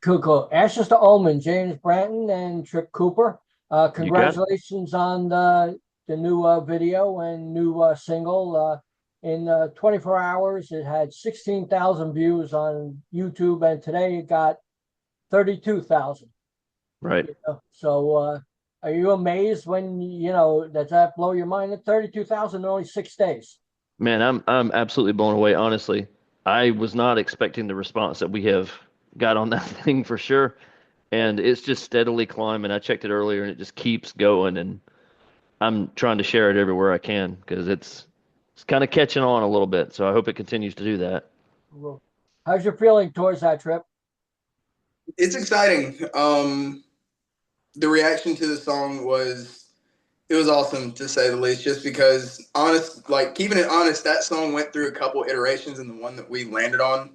Cool, cool. Ashes to Omen, James Branton and Trip Cooper. You got it. Congratulations on the new video and new single. In 24 hours, it had 16,000 views on YouTube, and today it got 32,000. Right. So, are you amazed when does that blow your mind at 32,000 in only 6 days? Man, I'm absolutely blown away, honestly. I was not expecting the response that we have got on that thing for sure. And it's just steadily climbing. I checked it earlier and it just keeps going and I'm trying to share it everywhere I can because it's kind of catching on a little bit. So I hope it continues to do that. Well, how's your feeling towards that trip? It's exciting. The reaction to the song was it was awesome to say the least. Just because honest, like keeping it honest, that song went through a couple iterations, and the one that we landed on,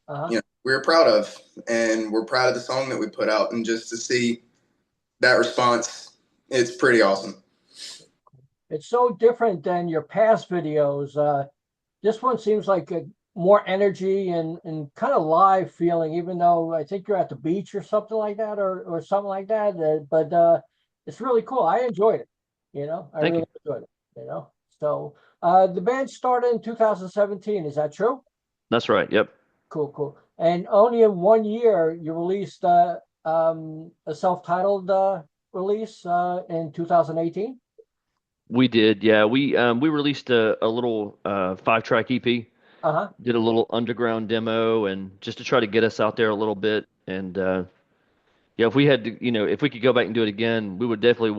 Uh-huh. we're proud of, and we're proud of the song that we put out, and just to see that response, it's pretty awesome. It's so different than your past videos. This one seems like more energy and kind of live feeling, even though I think you're at the beach or something like that, or something like that. But it's really cool. I enjoyed it. I Thank you. really enjoyed it. So the band started in 2017. Is that true? That's right. Yep. Cool, cool. And only in 1 year, you released a self-titled release in 2018. We did. Yeah. We released a little 5-track EP, Uh-huh. did a little underground demo and just to try to get us out there a little bit. And yeah, if we had to, if we could go back and do it again, we would definitely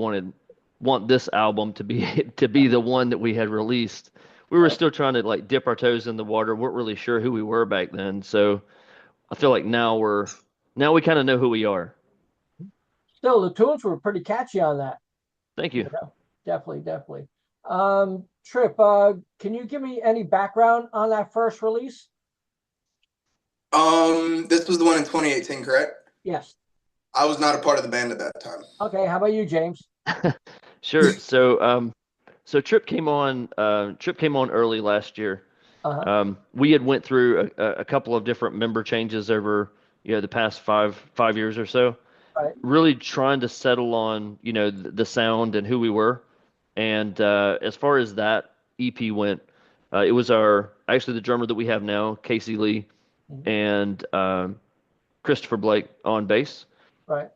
want this album to be to be the one that we had released. We were still trying to like dip our toes in the water, weren't really sure who we were back then. So I feel like now we kind of know who we are. Still, the tunes were pretty catchy on that. Thank You you. know, definitely, definitely. Trip, can you give me any background on that first release? This was the one in 2018, correct? Yes. I was not a part of the band at that time. Okay, how about you, James? Sure. So Trip came on early last year. Uh-huh. We had went through a couple of different member changes over the past five years or so, Right. really trying to settle on the sound and who we were. And as far as that EP went, it was our actually the drummer that we have now, Casey Lee, Mhm. and Christopher Blake on bass. Right.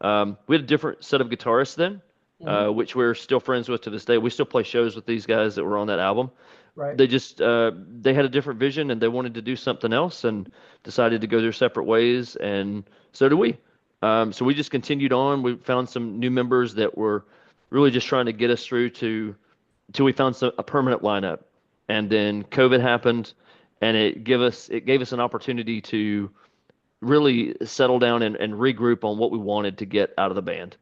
We had a different set of guitarists then, Hmm. which we're still friends with to this day. We still play shows with these guys that were on that album. Right. They had a different vision and they wanted to do something else and decided to go their separate ways, and so did we. So we just continued on. We found some new members that were really just trying to get us through to till we found a permanent lineup, and then COVID happened, and it gave us an opportunity to really settle down and regroup on what we wanted to get out of the band.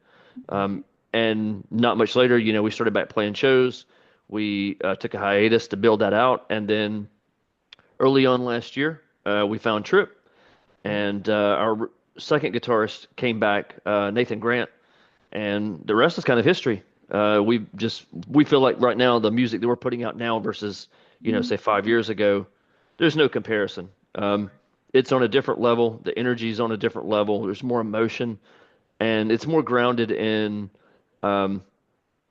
And not much later, we started back playing shows. We took a hiatus to build that out, and then early on last year, we found Trip, and our second guitarist came back, Nathan Grant, and the rest is kind of history. We feel like right now the music that we're putting out now versus say 5 years ago, there's no comparison. It's on a different level. The energy is on a different level. There's more emotion, and um,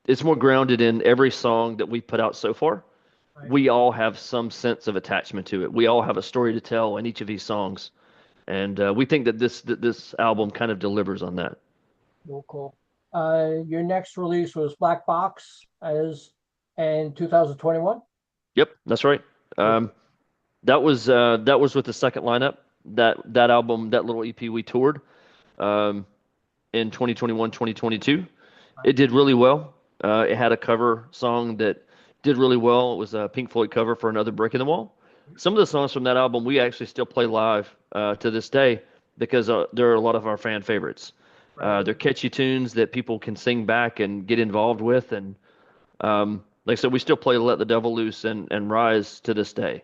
it's more grounded in every song that we put out so far. Right. We all have some sense of attachment to it. We all have a story to tell in each of these songs, and we think that this album kind of delivers on that. Cool, cool. Your next release was Black Box as in 2021. Yep, that's right. Cool. That was with the second lineup. That album, that little EP we toured um, in 2021, 2022. Right. It did really well. It had a cover song that did really well. It was a Pink Floyd cover for Another Brick in the Wall. Some of the songs from that album we actually still play live to this day because they're a lot of our fan favorites. Right. They're catchy tunes that people can sing back and get involved with, and like I said, we still play "Let the Devil Loose" and "Rise" to this day.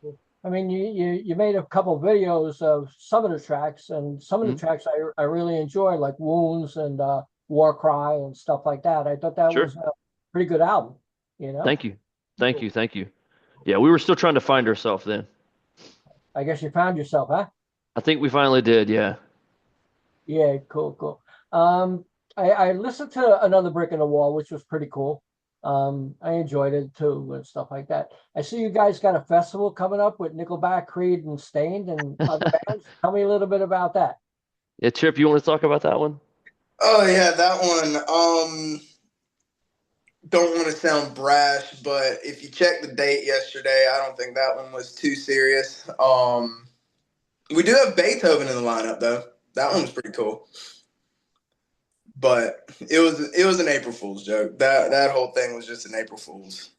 Cool. I mean, you made a couple videos of some of the tracks, and some of the Mhm. tracks I really enjoy, like Wounds and War Cry and stuff like that. I thought that Sure. was a pretty good album, you know? Thank you. Thank Cool. you. Thank you. Yeah, we were still trying to find ourselves then. I guess you found yourself, huh? I think we finally did. Yeah. Yeah, cool, cool. I listened to Another Brick in the Wall, which was pretty cool. I enjoyed it too and stuff like that. I see you guys got a festival coming up with Nickelback, Creed, and Stained and other bands. Tell me a little bit about that. Yeah, Trip, you want to talk about that one? Oh yeah, that one. Don't want to sound brash, but if you check the date yesterday, I don't think that one was too serious. We do have Beethoven in the lineup though. That one was pretty cool. But it was an April Fool's joke. That whole thing was just an April Fool's.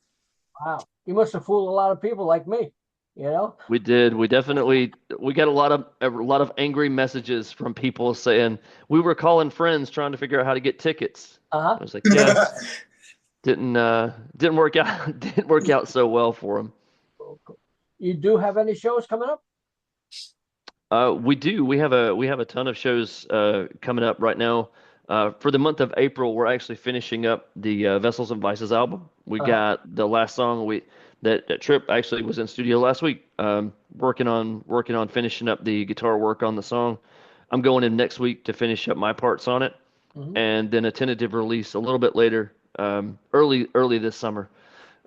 Wow, you must have fooled a lot of people like me, you know? We did. We got a lot of angry messages from people saying we were calling friends trying to figure out how to get tickets. Uh-huh. I was like, yeah, didn't work out didn't work out so well for them. Cool, cool. You do have any shows coming up? We do. We have a ton of shows coming up right now. For the month of April, we're actually finishing up the Vessels and Vices album. We Uh-huh. got the last song that Trip actually was in studio last week, working on finishing up the guitar work on the song. I'm going in next week to finish up my parts on it, Hmm. and then a tentative release a little bit later, early this summer.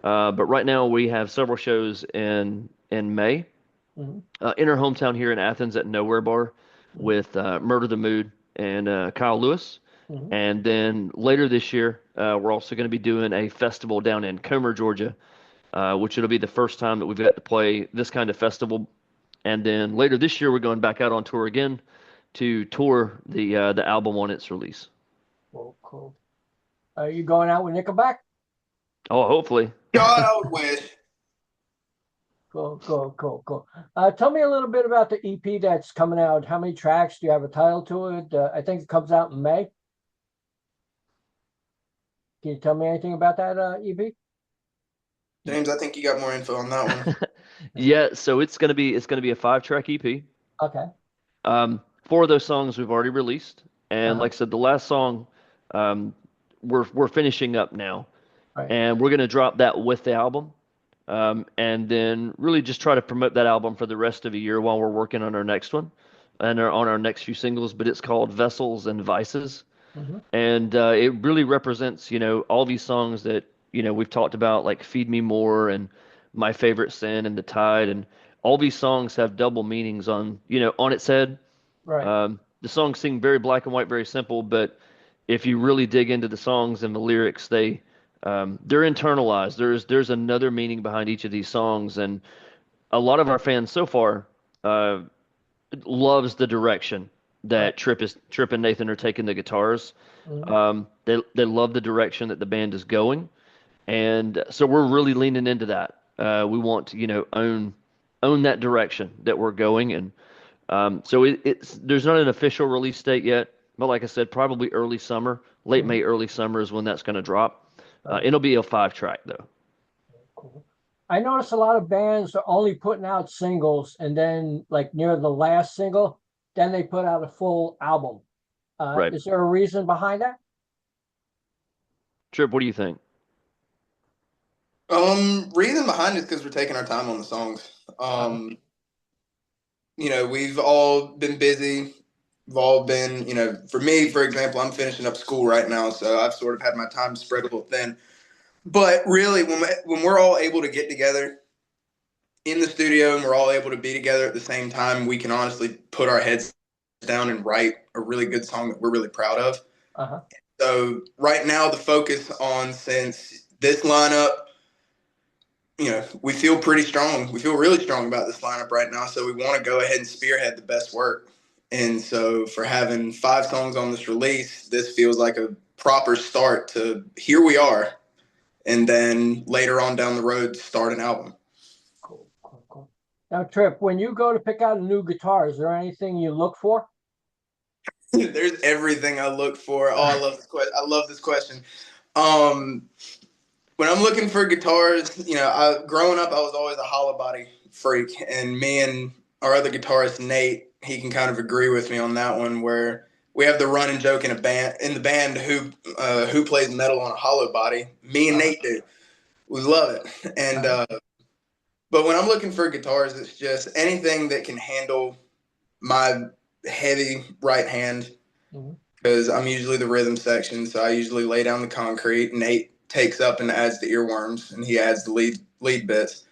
But right now we have several shows in May. Hmm. In our hometown here in Athens at Nowhere Bar Hmm. with Murder the Mood and Kyle Lewis. Hmm. And then later this year, we're also going to be doing a festival down in Comer, Georgia, which it'll be the first time that we've got to play this kind of festival. And then later this year, we're going back out on tour again to tour the album on its release. Cool, cool. Are you going out with Nickelback? Oh, hopefully. God, I would wish. Cool, cool, cool, cool. Tell me a little bit about the EP that's coming out. How many tracks? Do you have a title to it? I think it comes out in May. Can you tell me anything about that EP? James, I think you got more info on that one. Yeah, so it's gonna be a 5-track EP. Okay. Four of those songs we've already released, and Uh-huh. like I said, the last song, um, we're finishing up now, Right. and we're gonna drop that with the album, and then really just try to promote that album for the rest of the year while we're working on our next one, and on our next few singles. But it's called Vessels and Vices, Hmm. and it really represents, all these songs that we've talked about, like "Feed Me More" and "My Favorite Sin" and "The Tide," and all these songs have double meanings on its head. Right. The songs seem very black and white, very simple, but if you really dig into the songs and the lyrics, they're internalized. There's another meaning behind each of these songs, and a lot of our fans so far uh, loves the direction Right. that Trip and Nathan are taking the guitars. Hmm. They love the direction that the band is going, and so we're really leaning into that. We want to own that direction that we're going, and so it's there's not an official release date yet, but like I said, probably early summer, late Hmm. May, early summer is when that's going to drop. Right. It'll be a 5-track though. Cool. I notice a lot of bands are only putting out singles and then like near the last single, then they put out a full album. Right. Is there a reason behind that? Trip, what do you think? Reason behind it is because we're taking our time on the songs. Uh, We've all been busy. We've all been, for me, for example, I'm finishing up school right now, so I've sort of had my time spread a little thin. But really, when we're all able to get together in the studio and we're all able to be together at the same time, we can honestly put our heads down and write a really good song that we're really proud of. uh-huh. So right now, the focus on since this lineup, we feel pretty strong. We feel really strong about this lineup right now. So we want to go ahead and spearhead the best work. And so for having 5 songs on this release, this feels like a proper start to here we are. And then later on down the road, start an album. Cool, cool, cool. Now, Trip, when you go to pick out a new guitar, is there anything you look for? There's everything I look for. Oh, I love this question. I love this question. Um, when I'm looking for guitars, growing up, I was always a hollow body freak, and me and our other guitarist Nate, he can kind of agree with me on that one. Where we have the running joke in the band who plays metal on a hollow body. Me and Uh-huh. Nate do. We love it, and Uh-huh. but when I'm looking for guitars, it's just anything that can handle my heavy right hand. Mhm. because I'm usually the rhythm section. So I usually lay down the concrete. Nate takes up and adds the earworms, and he adds the lead bits.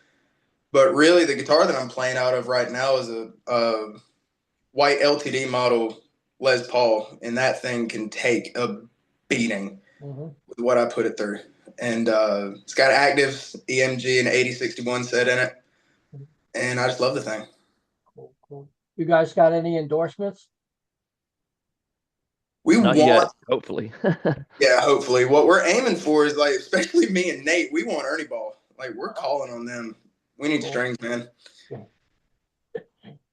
But really, the guitar that I'm playing out of right now is a white LTD model Les Paul, and that thing can take a beating Mhm. with what I put it through. And it's got active EMG and 8061 set in it, and I just love the thing. Cool, cool. You guys got any endorsements? We Not want, yet, hopefully. yeah, hopefully. What we're aiming for is, like, especially me and Nate, we want Ernie Ball. Like, we're calling on them. We need Cool. strings, man.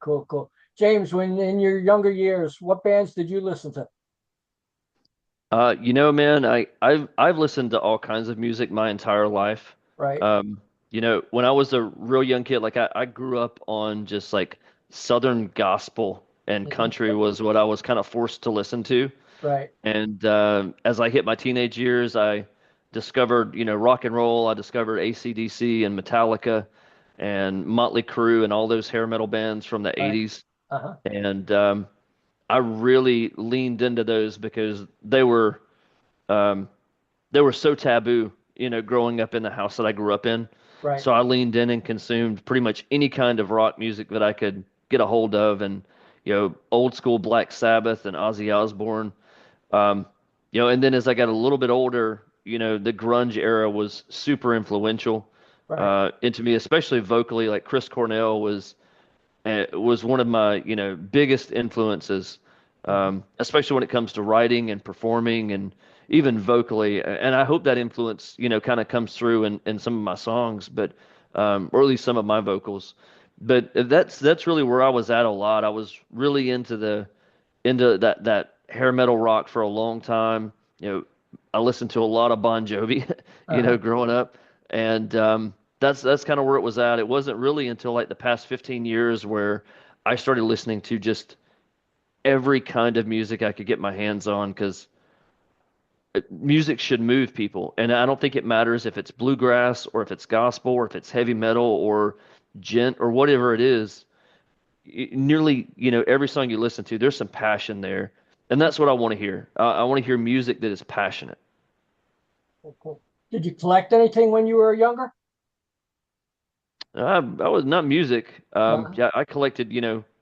Cool, cool. James, when in your younger years, what bands did you listen to? Man, I've listened to all kinds of music my entire life. Right, Um, when I was a real young kid, like I grew up on just like Southern gospel and Mhm. country was what I was kind of forced to listen to. Right, And as I hit my teenage years, I discovered, rock and roll. I discovered AC/DC and Metallica and Motley Crue and all those hair metal bands from the right. 80s. Uh-huh. And I really leaned into those because um, they were so taboo, growing up in the house that I grew up in. Right. So I leaned in and consumed pretty much any kind of rock music that I could get a hold of, and old school Black Sabbath and Ozzy Osbourne. Um, and then as I got a little bit older, the grunge era was super influential Right. into me, especially vocally. Like Chris Cornell was one of my biggest influences, Mhm. especially when it comes to writing and performing and even vocally. And I hope that influence kind of comes through in some of my songs, but or at least some of my vocals. But that's really where I was at a lot. I was really into that hair metal rock for a long time. I listened to a lot of Bon Jovi, Uh-huh. growing up, and that's kind of where it was at. It wasn't really until like the past 15 years where I started listening to just every kind of music I could get my hands on because music should move people, and I don't think it matters if it's bluegrass or if it's gospel or if it's heavy metal or gent or whatever it is. Nearly, every song you listen to, there's some passion there. And that's what I want to hear. I want to hear music that is passionate. Cool, cool. Did you collect anything when you were younger? I was not music. No. Yeah, I collected,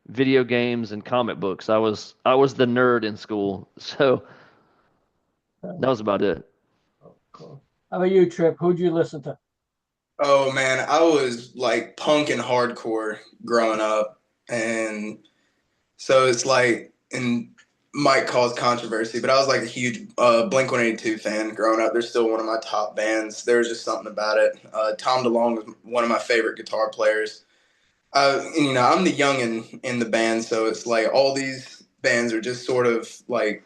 video games and comic books. I was the nerd in school. So that was about it. Oh, cool. How about you, Trip? Who'd you listen to? Oh man, I was like punk and hardcore growing up, and so it's like, and might cause controversy, but I was like a huge Blink 182 fan growing up. They're still one of my top bands. There was just something about it. Tom DeLonge was one of my favorite guitar players. And I'm the youngin in the band, so it's like all these bands are just sort of like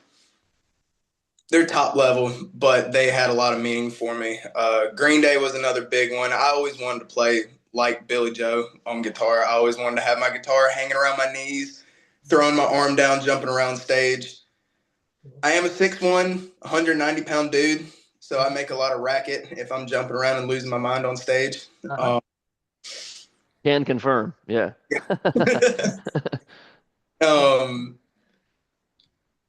they're top level, but they had a lot of meaning for me. Green Day was another big one. I always wanted to play like Billy Joe on guitar. I always wanted to have my guitar hanging around my knees, throwing my arm down, jumping around stage. I am a 6'1", 190-pound dude, so I make a lot of racket if I'm jumping around and losing my mind on stage. Uh-huh. Can confirm. Yeah. um,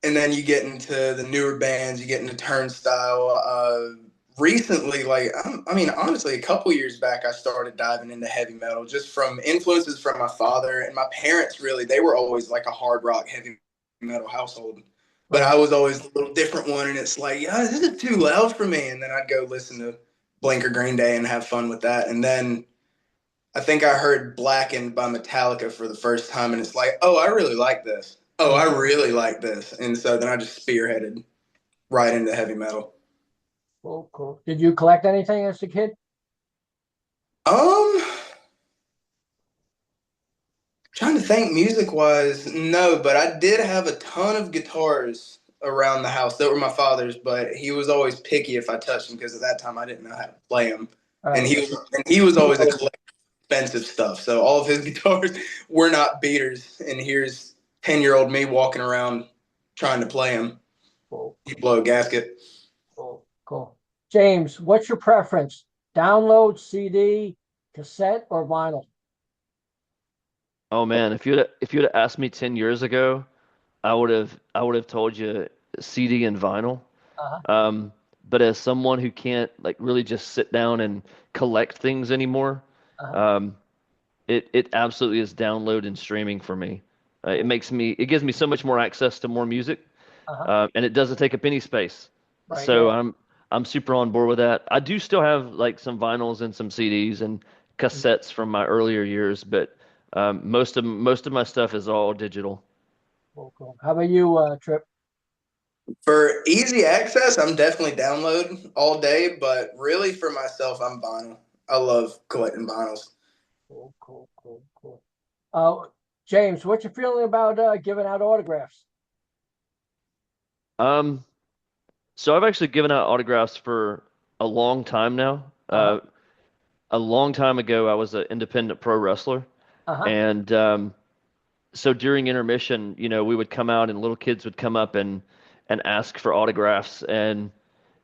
and then you get into the newer bands, you get into Turnstile. Recently, like I mean, honestly, a couple years back, I started diving into heavy metal just from influences from my father and my parents. Really, they were always like a hard rock, heavy metal household, but I Right. was always a little different one. And it's like, yeah, this is too loud for me. And then I'd go listen to Blink or Green Day and have fun with that. And then I think I heard Blackened by Metallica for the first time, and it's like, oh, I really like this. Oh, I really like this. And so then I just spearheaded right into heavy metal. Cool, cool. Did you collect anything as a kid? Um, Trying to think music wise, no, but I did have a ton of guitars around the house that were my father's, but he was always picky if I touched them because at that time I didn't know how to play them. All And right. he was always a collector of expensive stuff. So all of his guitars were not beaters. And here's 10-year-old me walking around trying to play them. Cool, You blow a gasket. cool, cool. James, what's your preference? Download, CD, cassette, or vinyl? Oh man, if you'd have asked me 10 years ago, I would have told you CD and vinyl. Uh-huh. Um, but as someone who can't like really just sit down and collect things anymore, Uh-huh. um, it absolutely is download and streaming for me. Cool. It gives me so much more access to more music, Uh-huh. and it doesn't take up any space. Right. So Yeah. I'm super on board with that. I do still have like some vinyls and some CDs and Mhm. cassettes from my earlier years, but most of my stuff is all digital. Cool, cool. How about you, Trip? For easy access, I'm definitely download all day, but really for myself, I'm vinyl. I love collecting vinyls. Cool, cool, cool, cool. Uh, James, what's your feeling about giving out autographs? Um, so I've actually given out autographs for a long time now. Uh-huh. A long time ago, I was an independent pro wrestler, Uh-huh. and so during intermission, we would come out and little kids would come up and ask for autographs, and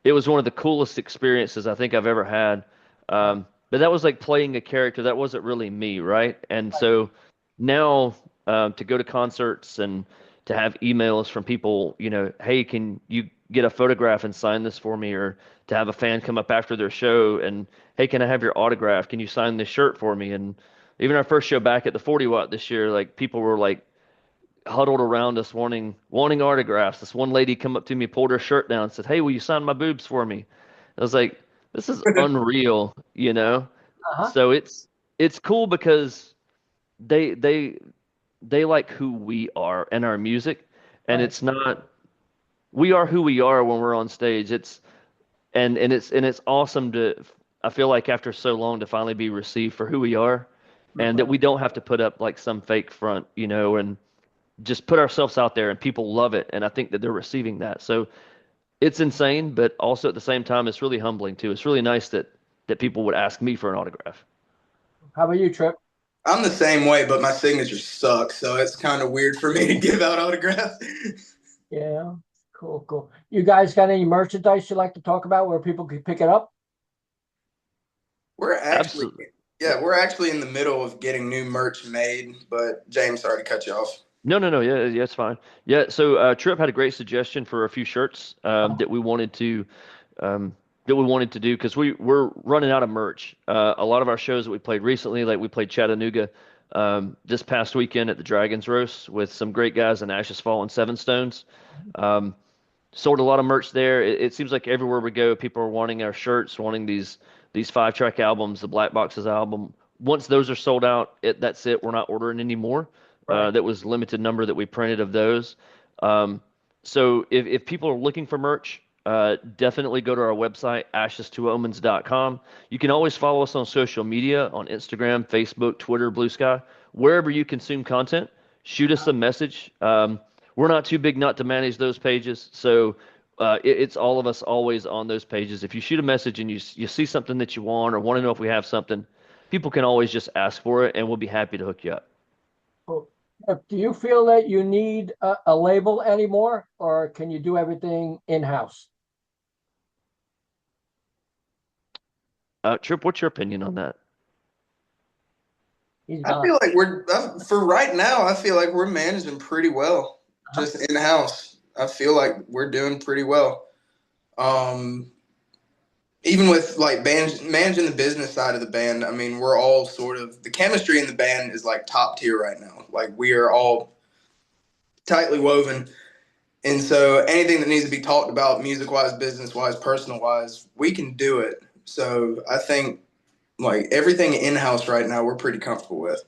it was one of the coolest experiences I think I've ever had. Right. But that was like playing a character that wasn't really me, right? And Right. so now to go to concerts and to have emails from people, hey, can you get a photograph and sign this for me? Or to have a fan come up after their show and, hey, can I have your autograph? Can you sign this shirt for me? And even our first show back at the 40 Watt this year, like people were like huddled around us wanting autographs. This one lady come up to me, pulled her shirt down, and said, "Hey, will you sign my boobs for me?" I was like, "This is unreal," you know. Uh-huh. So it's cool because they they they like who we are and our music, and Right. it's not we are who we are when we're on stage. It's awesome to I feel like after so long to finally be received for who we are, and that Right. we don't have to put up like some fake front, and just put ourselves out there and people love it. And I think that they're receiving that. So it's insane, but also at the same time, it's really humbling too. It's really nice that people would ask me for an autograph. How about you, Trip? I'm the same way, but my signature sucks, so it's kind of weird for me to give out autographs. Yeah. Cool, cool. You guys got any merchandise you like to talk about where people can pick it up? We're actually, Absolutely. yeah, we're actually in the middle of getting new merch made, but James, sorry to cut you off. No, no, no. Yeah, yeah, it's fine. Yeah. So Trip had a great suggestion for a few shirts Uh-huh. that we wanted to do because we're running out of merch. A lot of our shows that we played recently, like we played Chattanooga this past weekend at the Dragons Roast with some great guys in Ashes Fall and Seven Stones. Um, Sold a lot of merch there. It seems like everywhere we go, people are wanting our shirts, wanting these 5-track albums, the Black Boxes album. Once those are sold out, that's it. We're not ordering anymore. Right. That was limited number that we printed of those. Um, so if people are looking for merch, definitely go to our website, ashes2omens.com. You can always follow us on social media on Instagram, Facebook, Twitter, Blue Sky, wherever you consume content. Shoot us a message. We're not too big not to manage those pages, so it's all of us always on those pages. If you shoot a message and you see something that you want or want to know if we have something, people can always just ask for it, and we'll be happy to hook you up. Cool. Do you feel that you need a label anymore, or can you do everything in-house? Trip, what's your opinion on that? He's I gone. feel like for right now, I feel like we're managing pretty well, Uh-huh. just in house. I feel like we're doing pretty well. Um, Even with like managing the business side of the band, I mean, we're all sort of the chemistry in the band is like top tier right now. Like we are all tightly woven. And so anything that needs to be talked about music wise, business wise, personal wise, we can do it. So I think like everything in house right now, we're pretty comfortable with.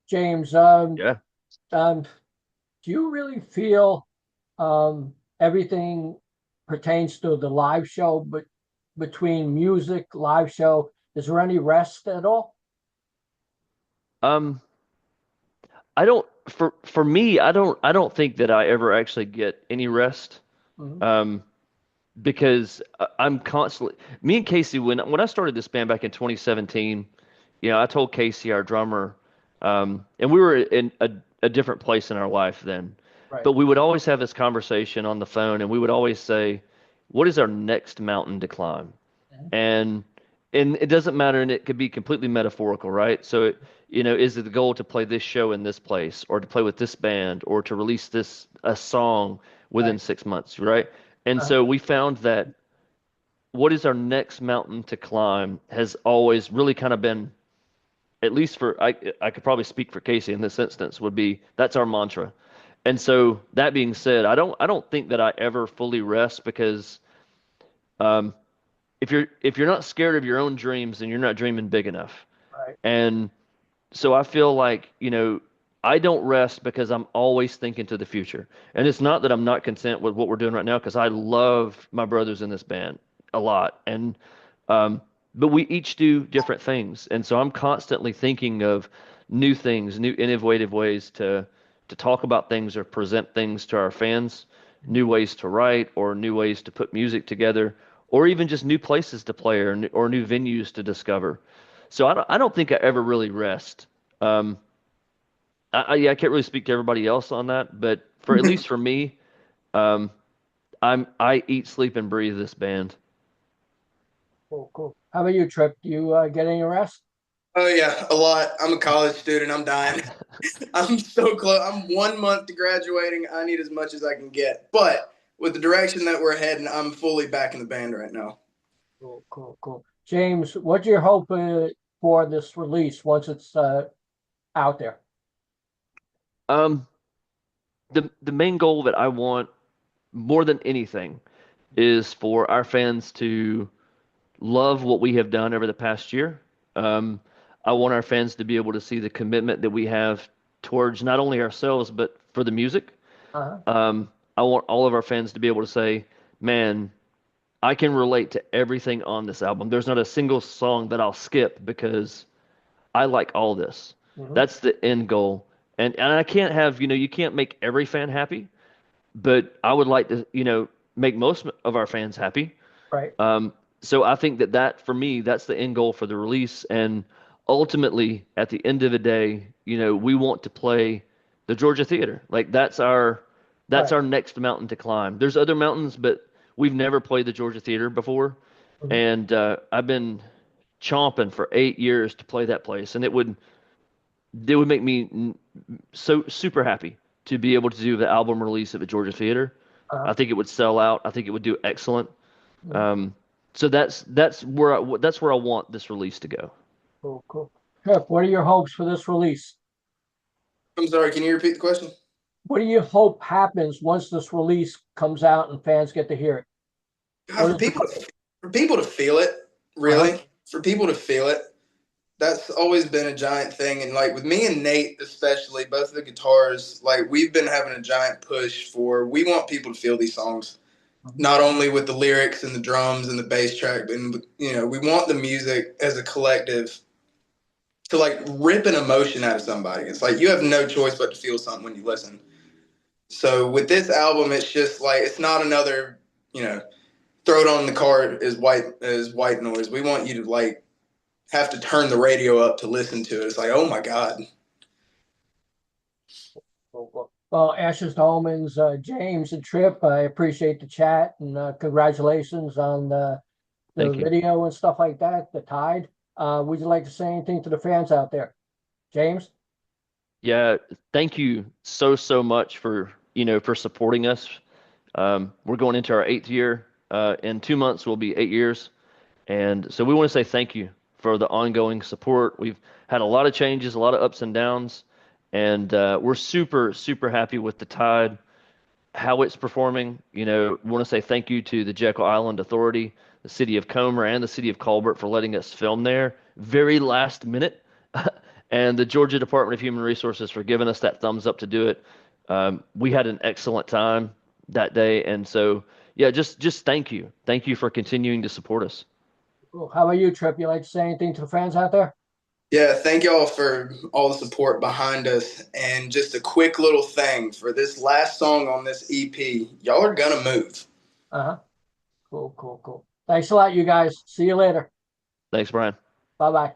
James, Yeah. um, do you really feel everything pertains to the live show, but between music, live show, is there any rest at all? Um, I don't for me, I don't think that I ever actually get any rest. Mhm. Um, because I'm constantly me and Casey when I started this band back in 2017, I told Casey, our drummer, and we were in a different place in our life then, Right. but we would always have this conversation on the phone, and we would always say, "What is our next mountain to climb?" Mhm. And it doesn't matter, and it could be completely metaphorical, right? So is it the goal to play this show in this place or to play with this band or to release a song within Right. 6 months, right? And Uh-huh. so we found that what is our next mountain to climb has always really kind of been, at least for I could probably speak for Casey in this instance, would be that's our mantra. And so that being said, I don't think that I ever fully rest because um, if you're not scared of your own dreams, then you're not dreaming big enough. Right. And so I feel like, I don't rest because I'm always thinking to the future. And it's not that I'm not content with what we're doing right now, because I love my brothers in this band a lot. And um, but we each do different things. And so I'm constantly thinking of new things, new innovative ways to talk about things or present things to our fans, new ways to write or new ways to put music together, or even just new places to play or new venues to discover. So I don't think I ever really rest. Um, yeah, I can't really speak to everybody else on that, but for at least for me, um, I eat, sleep, and breathe this band. Cool, cool. How about you, Trip? Do you get any rest? Oh yeah, a lot. I'm a college student. I'm dying. I'm so close. I'm 1 month to graduating. I need as much as I can get. But with the direction that we're heading, I'm fully back in the band right now. Cool, cool, cool. James, what's your hope for this release once it's out there? Um, the main goal that I want more than anything is for our fans to love what we have done over the past year. Um, I want our fans to be able to see the commitment that we have towards not only ourselves, but for the music. Uh-huh. I want all of our fans to be able to say, man, I can relate to everything on this album. There's not a single song that I'll skip because I like all this. Hmm. That's the end goal. And I can't have, you can't make every fan happy, but I would like to, make most of our fans happy. Right. Um, so I think that for me, that's the end goal for the release. And ultimately, at the end of the day, we want to play the Georgia Theater. Like that's Right. our next mountain to climb. There's other mountains, but we've never played the Georgia Theater before. Mhm. And I've been chomping for 8 years to play that place, and it would make me so super happy to be able to do the album release at the Georgia Theater. Uh-huh. I think it would sell out. I think it would do excellent. Mhm. Um, so that's where I want this release to go. Cool, cool. Trip, what are your hopes for this release? I'm sorry, can you repeat the question? What do you hope happens once this release comes out and fans get to hear it? God, What for is the people to feel it, uh-huh. really, for people to feel it, that's always been a giant thing. And like with me and Nate, especially, both of the guitars, like we've been having a giant push for, we want people to feel these songs, Mhm. not only with the lyrics and the drums and the bass track, but we want the music as a collective to like rip an emotion out of somebody. It's like you have no choice but to feel something when you listen. So with this album, it's just like it's not another, you know, throw it on in the car as white noise. We want you to like have to turn the radio up to listen to it. It's like, oh my God. Cool, cool. Well, Ashes to Omens, James and Trip, I appreciate the chat and congratulations on the Thank you. video and stuff like that, the Tide. Would you like to say anything to the fans out there? James? Yeah, thank you so much for supporting us. We're going into our 8th year. In 2 months, we'll be 8 years. And so we want to say thank you for the ongoing support. We've had a lot of changes, a lot of ups and downs, and we're super happy with the Tide, how it's performing. We want to say thank you to the Jekyll Island Authority, the city of Comer, and the city of Colbert for letting us film there very last minute, and the Georgia Department of Human Resources for giving us that thumbs up to do it. We had an excellent time that day, and so yeah, just thank you for continuing to support us. Cool. How about you, Trip? You like to say anything to the fans out there? Yeah, thank y'all for all the support behind us. And just a quick little thing for this last song on this EP, y'all are gonna move. Uh-huh. Cool, cool, cool. Thanks a lot, you guys. See you later. Thanks, Brian. Bye-bye.